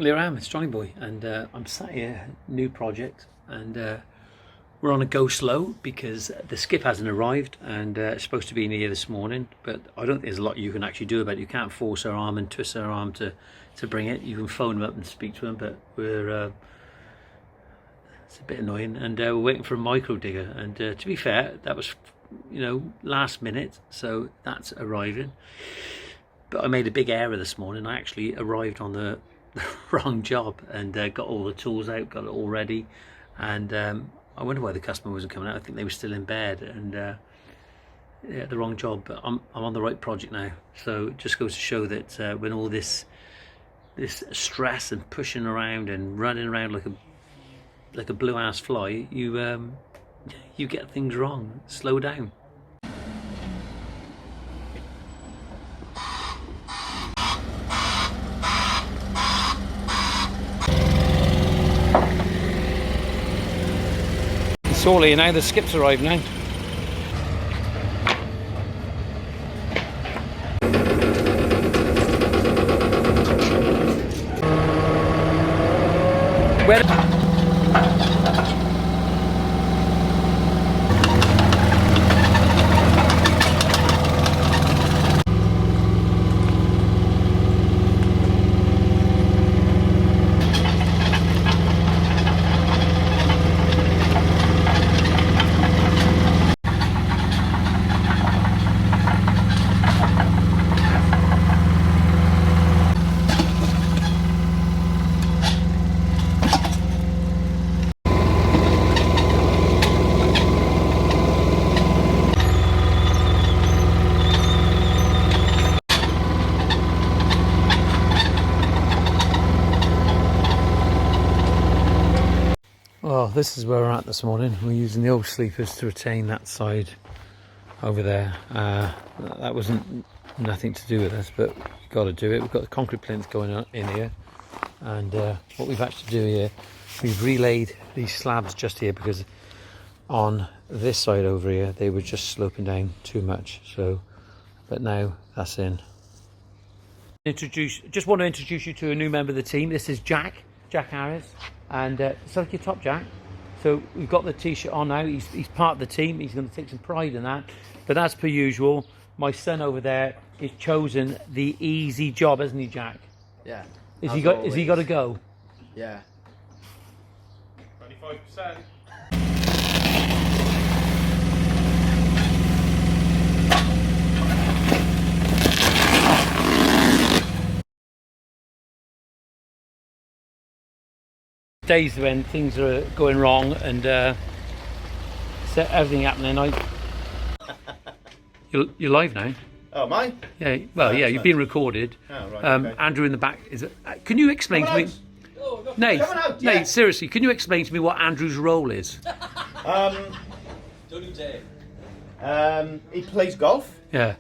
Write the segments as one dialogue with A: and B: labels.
A: Well, here I am, it's Johnyboy, and I'm sat here, new project, and we're on a go slow because the skip hasn't arrived, and it's supposed to be in here this morning, but I don't think there's a lot you can actually do about it. You can't force her arm and twist her arm to bring it. You can phone them up and speak to them, but we're it's a bit annoying, and we're waiting for a micro digger, and to be fair, that was, you know, last minute, so that's arriving. But I made a big error this morning. I actually arrived on the wrong job and got all the tools out, got it all ready, and I wonder why the customer wasn't coming out. I think they were still in bed, and yeah, the wrong job. But I'm on the right project now, so it just goes to show that when all this stress and pushing around and running around like a blue ass fly, you get things wrong. Slow down. It's all here now, the skip's arrived now. Where? Well, this is where we're at this morning. We're using the old sleepers to retain that side over there. That wasn't nothing to do with us, but we've got to do it. We've got the concrete plinth going on in here, and what we've had to do here, we've relayed these slabs just here because on this side over here they were just sloping down too much. So, but now that's in. Just want to introduce you to a new member of the team. This is Jack Harris, and select your top, Jack. So we've got the t-shirt on now. He's part of the team. He's going to take some pride in that. But as per usual, my son over there has chosen the easy job, hasn't he, Jack?
B: Yeah.
A: Has he got to go?
B: Yeah.
C: 25%.
A: Days when things are going wrong and everything happening. You're live now.
C: Oh, mine?
A: Yeah. Well, yeah. You've been recorded.
C: Oh, right, okay.
A: Andrew in the back is. Can you explain to me? Nate, seriously, can you explain to me what Andrew's role is?
C: He plays golf.
A: Yeah.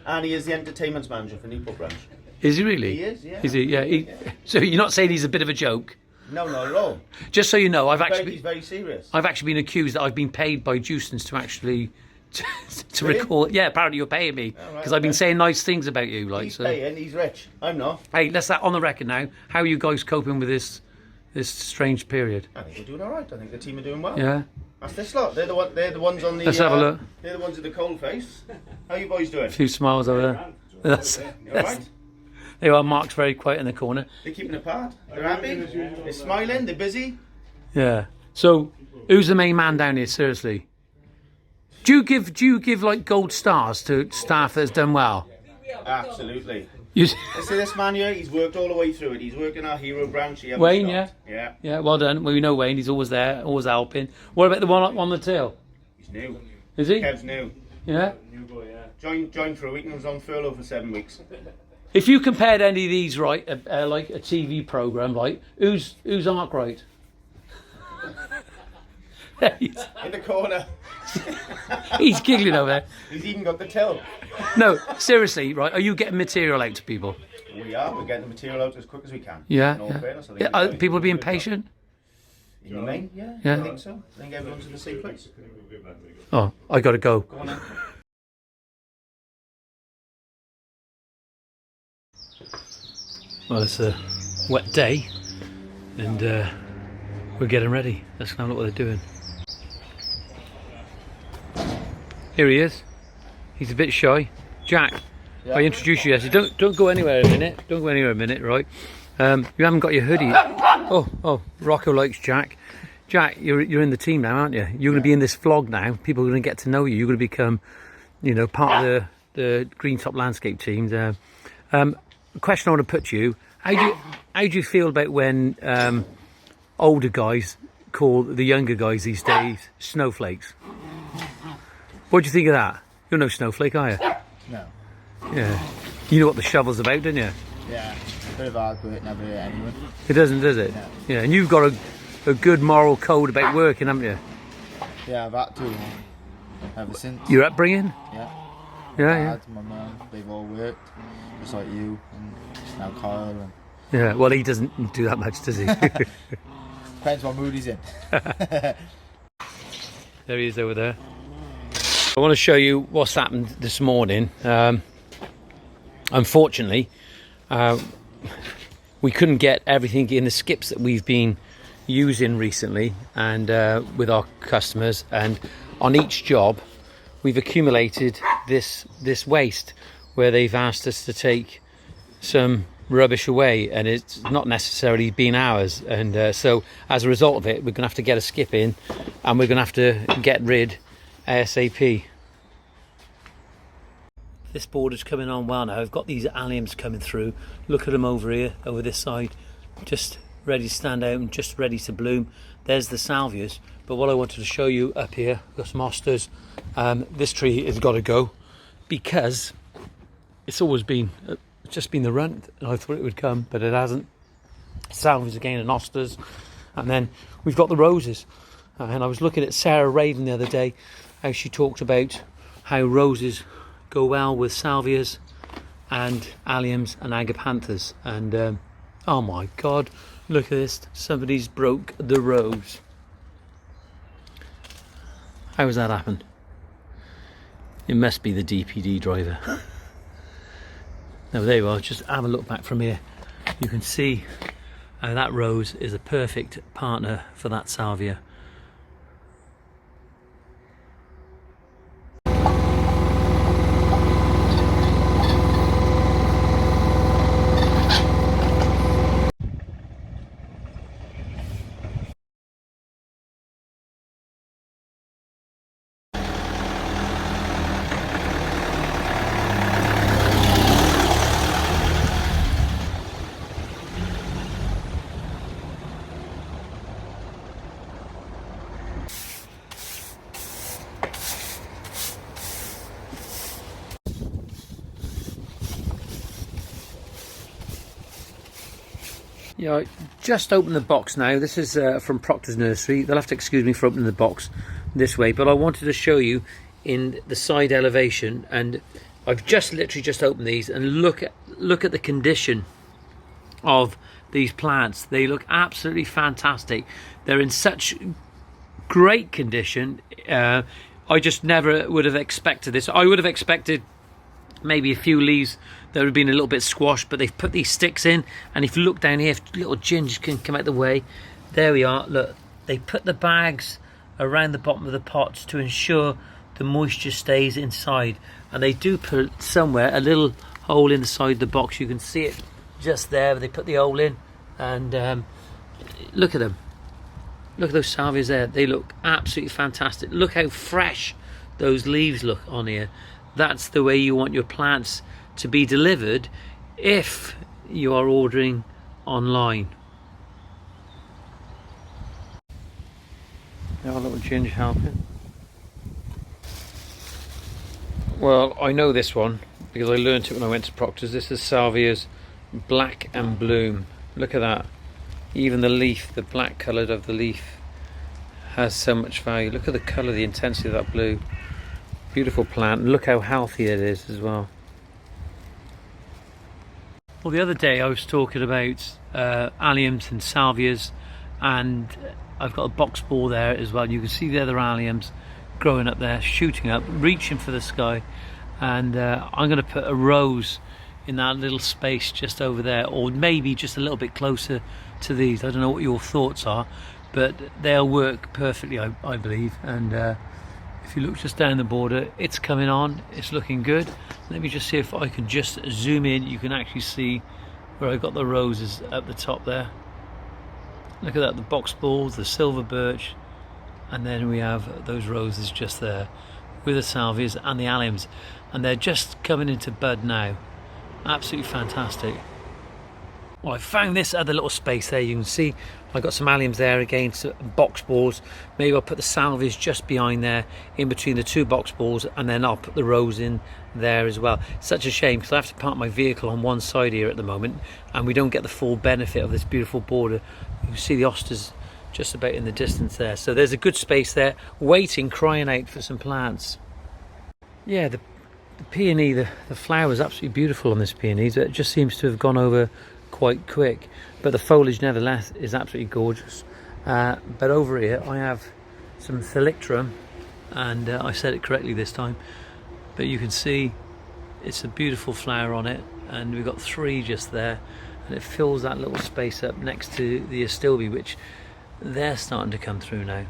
C: And he is the entertainment manager for Newport branch.
A: Is he really?
C: He is, yeah.
A: Is he? Yeah. So you're not saying he's a bit of a joke?
C: No, not at all.
A: Just so you know,
C: He's very serious.
A: I've actually been accused that I've been paid by Juicens to actually to
C: Really?
A: record. Yeah, apparently you're paying me because I've been saying nice things about you. Like,
C: He's
A: so.
C: paying, he's rich. I'm not.
A: Hey, let's that on the record now. How are you guys coping with this strange period?
C: I think we're doing all right. I think the team are doing well.
A: Yeah.
C: That's this lot. They're the ones on the.
A: Let's have a look.
C: They're the ones with the cold face. How you boys doing?
A: A few smiles over there.
C: You all right?
A: There are. Mark's very quiet in the corner.
C: They're keeping apart. They're happy. They're smiling. They're busy.
A: Yeah. So, who's the main man down here? Seriously. Do you give like gold stars to staff that's done well?
C: Absolutely.
A: You...
C: See this man here? He's worked all the way through it. He's working our hero branch.
A: Wayne, yeah?
C: Yeah.
A: Yeah, well done. Well, we know Wayne. He's always there, always helping. What about the one on the till?
C: He's new.
A: Is he?
C: Kev's new.
A: Yeah?
C: New boy, yeah. Joined for a week and was on furlough for 7 weeks.
A: If you compared any of these, right, like a TV programme, right, who's Arkwright?
C: In the corner.
A: He's giggling over there.
C: He's even got the till.
A: No, seriously, right, are you getting material out to people?
C: We are. We're getting the material out as quick as we can.
A: Yeah.
C: In all
A: Yeah.
C: fairness, I think
A: Yeah, are people being patient?
C: In the main, yeah,
A: Yeah.
C: I think so. I think everyone's in the same place.
A: Oh, I got to go.
C: Go on then.
A: Well, it's a wet day, and we're getting ready. Let's have a look what they're doing. Here he is. He's a bit shy. Jack,
C: Yeah.
A: I introduced you yesterday. Don't go anywhere a minute. Don't go anywhere a minute, right? You haven't got your hoodie. Oh, Rocco likes Jack. Jack, you're in the team now, aren't you? You're going to be in this vlog now. People are going to get to know you. You're going to become, you know, part of the Greentop landscape team. The question I want to put to you: how do you feel about when older guys call the younger guys these days snowflakes? What do you think of that? You're no snowflake, are you?
C: No.
A: Yeah. You know what the shovel's about, don't you?
C: Yeah. Bit of hard work, never hurt anyone.
A: It doesn't, does it?
C: No.
A: Yeah. And you've got a good moral code about working, haven't you?
C: Yeah, I've had to ever since.
A: Your upbringing?
C: Yeah.
A: Yeah,
C: Dad, my mum, they've all worked, just like you, and now Kyle. And
A: yeah. Well, he doesn't do that much, does he?
C: depends what mood he's in.
A: There he is over there. I want to show you what's happened this morning. Unfortunately, we couldn't get everything in the skips that we've been using recently and with our customers, and on each job we've accumulated this waste where they've asked us to take some rubbish away, and it's not necessarily been ours, and so as a result of it we're going to have to get a skip in and we're going to have to get rid ASAP. This border's coming on well now. I've got these alliums coming through. Look at them over here, over this side, just ready to stand out and just ready to bloom. There's the salvias, but what I wanted to show you up here, got some asters. This tree has got to go because it's always been just been the run, and I thought it would come, but it hasn't. Salvias again and asters, and then we've got the roses. And I was looking at Sarah Raven the other day, how she talked about how roses go well with salvias and alliums and agapanthus, and oh my god, look at this, somebody's broke the rose. How has that happened? It must be the DPD driver. Now there you are, just have a look back from here. You can see how that rose is a perfect partner for that salvia. Yeah, I just opened the box now. This is from Proctor's Nursery. They'll have to excuse me for opening the box this way, but I wanted to show you in the side elevation, and I've literally just opened these, and look at the condition of these plants. They look absolutely fantastic. They're in such great condition. I just never would have expected this. I would have expected maybe a few leaves that would have been a little bit squashed, but they've put these sticks in, and if you look down here, if little ginger can come out the way, there we are. Look, they put the bags around the bottom of the pots to ensure the moisture stays inside, and they do put somewhere a little hole inside the box. You can see it just there. They put the hole in, and look at them. Look at those salvias there. They look absolutely fantastic. Look how fresh those leaves look on here. That's the way you want your plants to be delivered if you are ordering online. Now a little ginger helping. Well, I know this one because I learnt it when I went to Proctor's. This is Salvia's Black and Bloom. Look at that. Even the leaf, the black coloured of the leaf, has so much value. Look at the colour, the intensity of that blue. Beautiful plant. Look how healthy it is as well. Well, the other day I was talking about alliums and salvias, and I've got a box ball there as well. You can see the other alliums growing up there, shooting up, reaching for the sky, and I'm going to put a rose in that little space just over there, or maybe just a little bit closer to these. I don't know what your thoughts are, but they'll work perfectly, I believe. And if you look just down the border, it's coming on, it's looking good. Let me just see if I can just zoom in. You can actually see where I got the roses at the top there. Look at that, the box balls, the silver birch, and then we have those roses just there with the salvias and the alliums, and they're just coming into bud now. Absolutely fantastic. Well, I found this other little space there. You can see I got some alliums there again, some box balls. Maybe I'll put the salvias just behind there, in between the two box balls, and then I'll put the rose in there as well. Such a shame, because I have to park my vehicle on one side here at the moment, and we don't get the full benefit of this beautiful border. You can see the asters just about in the distance there. So there's a good space there, waiting, crying out for some plants. Yeah, the peony, the flower is absolutely beautiful on this peony. It just seems to have gone over quite quick, but the foliage nevertheless is absolutely gorgeous. But over here I have some thalictrum, and I said it correctly this time, but you can see it's a beautiful flower on it, and we've got three just there, and it fills that little space up next to the astilbe, which they're starting to come through now.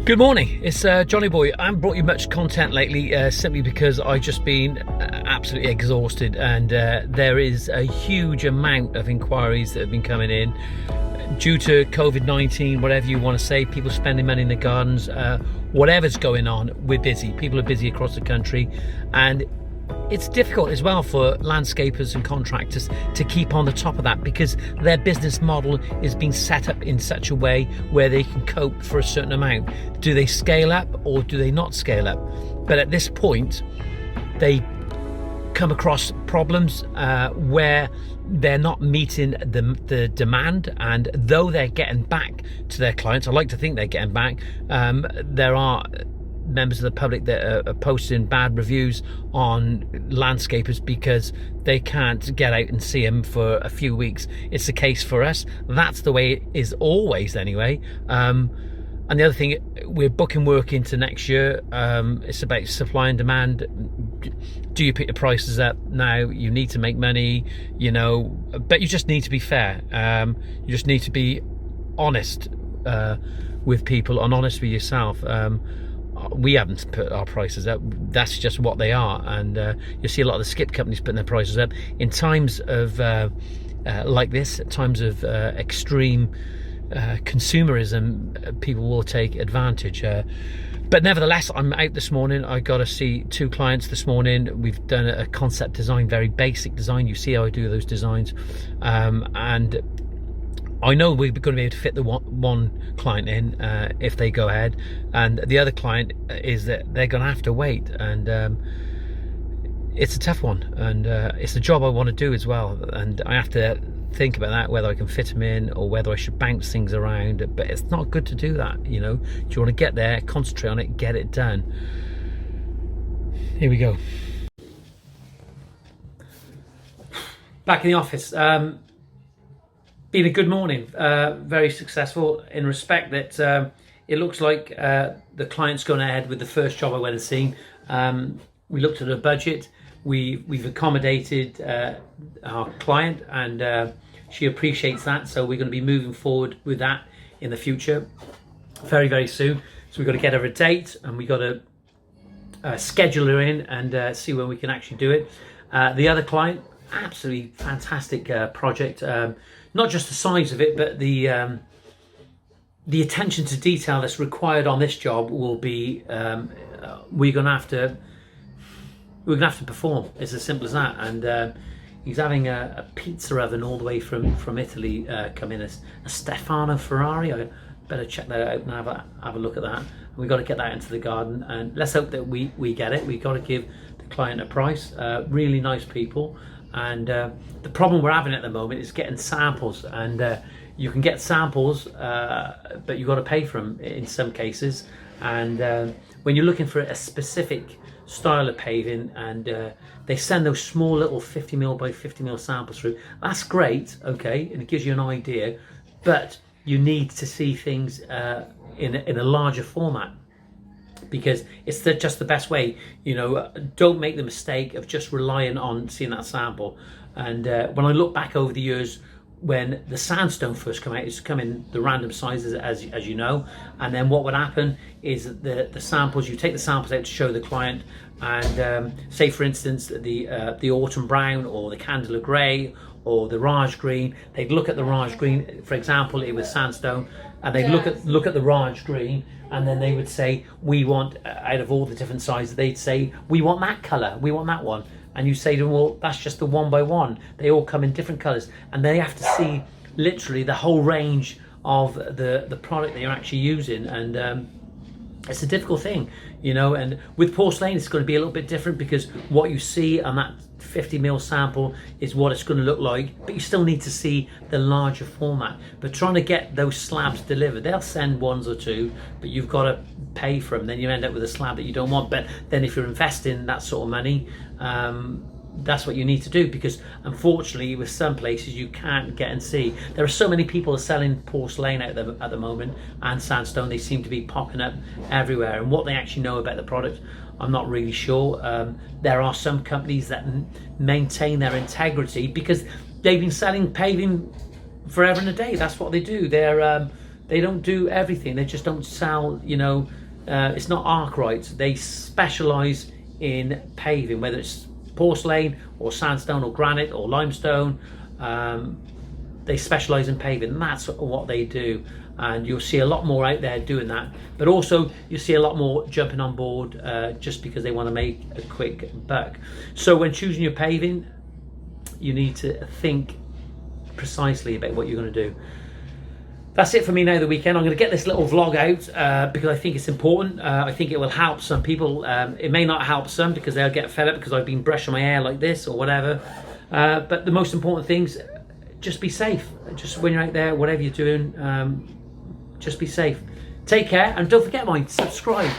A: Good morning, it's Johnyboy. I haven't brought you much content lately simply because I've just been absolutely exhausted, and there is a huge amount of inquiries that have been coming in due to COVID-19, whatever you want to say, people spending money in the gardens, whatever's going on, we're busy. People are busy across the country, and it's difficult as well for landscapers and contractors to keep on the top of that, because their business model is being set up in such a way where they can cope for a certain amount. Do they scale up or do they not scale up? But at this point, they come across problems where they're not meeting the demand, and though they're getting back to their clients, I like to think they're getting back, there are members of the public that are posting bad reviews on landscapers because they can't get out and see them for a few weeks. It's the case for us. That's the way it is always anyway. And the other thing, we're booking work into next year. It's about supply and demand. Do you pick the prices up now? You need to make money, you know, but you just need to be fair. You just need to be honest with people and honest with yourself. We haven't put our prices up. That's just what they are, and you see a lot of the skip companies putting their prices up in times of like this, times of extreme consumerism. People will take advantage, but nevertheless, I'm out this morning. I got to see two clients this morning. We've done a concept design, very basic design. You see how I do those designs, and I know we're going to be able to fit the one client in if they go ahead, and the other client is that they're going to have to wait, and it's a tough one, and it's a job I want to do as well, and I have to think about that, whether I can fit them in or whether I should bounce things around. But it's not good to do that, you know. Do you want to get there, concentrate on it, get it done? Here we go. Back in the office. Been a good morning, very successful in respect that it looks like the client's gone ahead with the first job I went and seen. We looked at the budget. We've accommodated our client, and she appreciates that. So we're going to be moving forward with that in the future, very, very soon. So we've got to get her a date, and we've got to schedule her in and see when we can actually do it. The other client, absolutely fantastic project. Not just the size of it, but the attention to detail that's required on this job will be. We're gonna have to perform. It's as simple as that. And he's having a pizza oven all the way from Italy come in, a Stefano Ferrari. I better check that out and have a look at that. We've got to get that into the garden, and let's hope that we get it. We've got to give the client a price. Really nice people, and the problem we're having at the moment is getting samples, and you can get samples, but you've got to pay for them in some cases. And when you're looking for a specific style of paving, and they send those small little 50mm by 50mm samples through, that's great, okay, and it gives you an idea, but you need to see things in a larger format, because it's just the best way. You know, don't make the mistake of just relying on seeing that sample. And when I look back over the years, when the sandstone first came out, it's come in the random sizes, as you know, and then what would happen is that the samples, you take the samples out to show the client, and say for instance the autumn brown or the candela grey or the Raj green, they'd look at the Raj green, for example, it was sandstone, and they'd look at the Raj green, and then they would say, we want, out of all the different sizes, they'd say, we want that colour, we want that one. And you say to them, well, that's just the one by one. They all come in different colours, and they have to see literally the whole range of the product they're actually using. And it's a difficult thing, you know. And with porcelain, it's going to be a little bit different, because what you see on that 50mm sample is what it's going to look like, but you still need to see the larger format. But trying to get those slabs delivered, they'll send ones or two, but you've got to pay for them. Then you end up with a slab that you don't want. But then if you're investing that sort of money, that's what you need to do, because unfortunately with some places you can't get and see. There are so many people selling porcelain out there at the moment, and sandstone, they seem to be popping up everywhere, and what they actually know about the product, I'm not really sure. There are some companies that maintain their integrity because they've been selling paving forever and a day. That's what they do. They don't do everything. They just don't sell, you know, it's not Arkwright. They specialize in paving, whether it's porcelain or sandstone or granite or limestone. They specialize in paving, and that's what they do. And you'll see a lot more out there doing that, but also you see a lot more jumping on board just because they want to make a quick buck. So when choosing your paving, you need to think precisely about what you're going to do. That's it for me now, the weekend. I'm going to get this little vlog out because I think it's important. I think it will help some people. It may not help some because they'll get fed up because I've been brushing my hair like this or whatever. But the most important things, just be safe. Just when you're out there, whatever you're doing, just be safe. Take care, and don't forget, subscribe.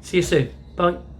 A: See you soon. Bye.